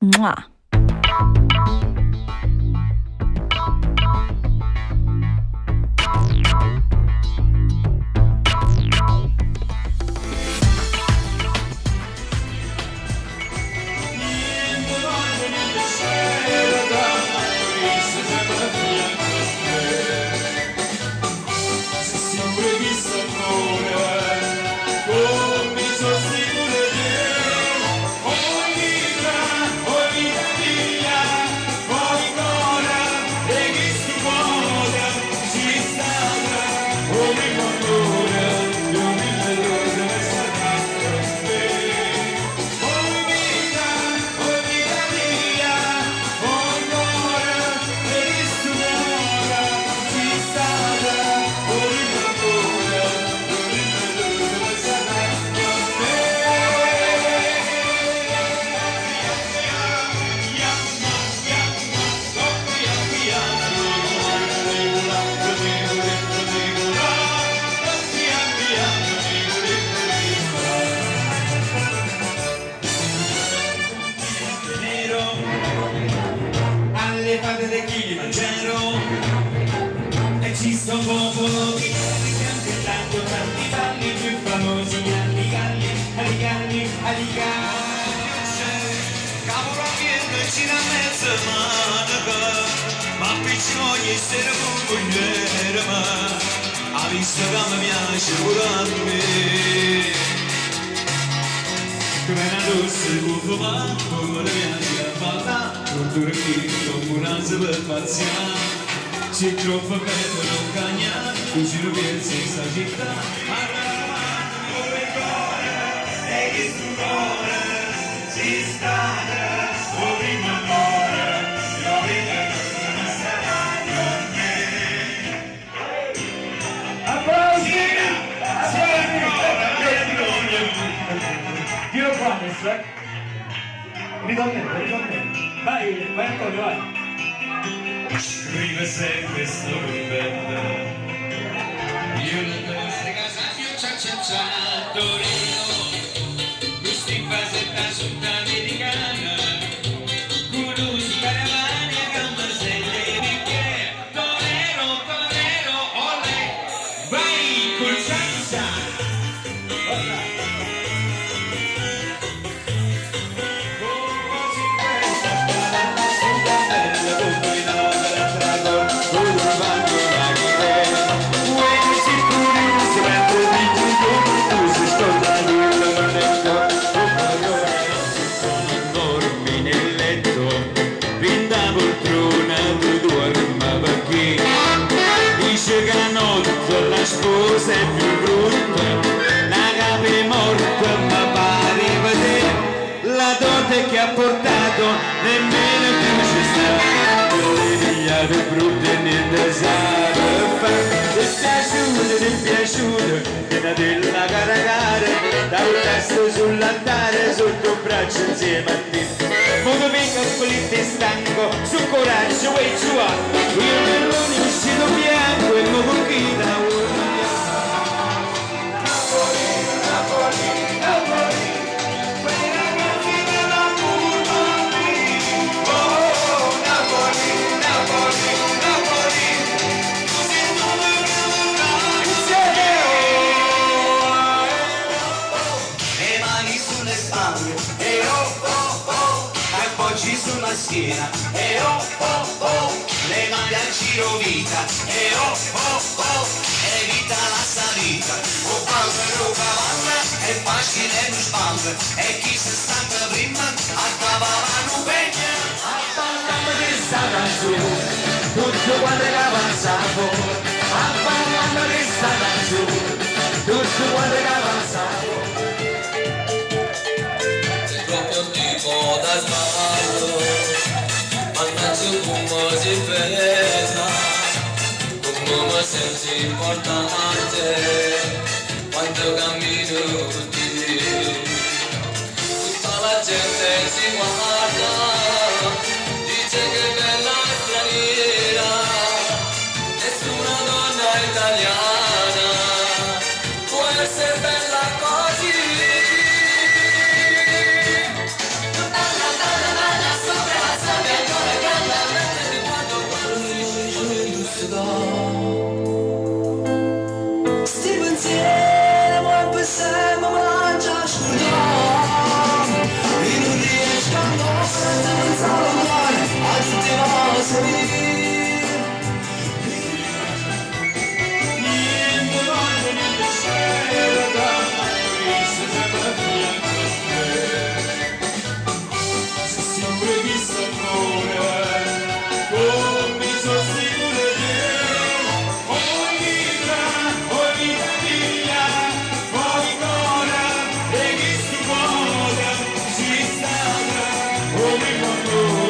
Mua. Alle fate del Kilimangiaro esistono un popolo che cantando tanti balli più famosi, Aligalli, Aligalli, Aligalli. Cavolo ambiente ci da mezza manica, ma piccino ogni sera con ma ha visto che mi piace pure a me. Come una rossa buffuma, come la piace a falla, tutto qui come una spazia. Si trova bello non cagna, così lo pensi in sta città. Allora, come cuore, e che tu cuore, si sta, come in amore, io vedo che non sarà con me. Applausi! Dio qua adesso, ritornello. Vai Antonio, vai. Scrive sempre storie belle. Io non te lo sei casato, io c'ha Torino. Questi basetta sotto americana. Curusi, caravane, gammaselle, perché Torero, olè. Vai col salsa. La sposa è più brutta, la capa è morta, ma pare vedere la dote che ha portato, nemmeno più ci sta. Le pigliate brutte niente sa ti è piaciuto, fino della cara, da un testo sull'altare, sotto un braccio insieme a te. Modo venga split stanco, su coraggio e giù alto, io nell'unico uscito bianco e il nuovo china. Sulla schiena e le mani al giro vita e evita la salita o quando cavalla è facile non spalla e chi si stanca prima a cavalla non pegna a ballare che stava su tutto quando avanzavo a ballare che stava su tutto quando avanzavo proprio tipo da sballo mannaggia come si pesa come mi senti importante quando cammino con te tutta la gente si guarda dice che bella straniera nessuna donna italiana può essere bella così. come quando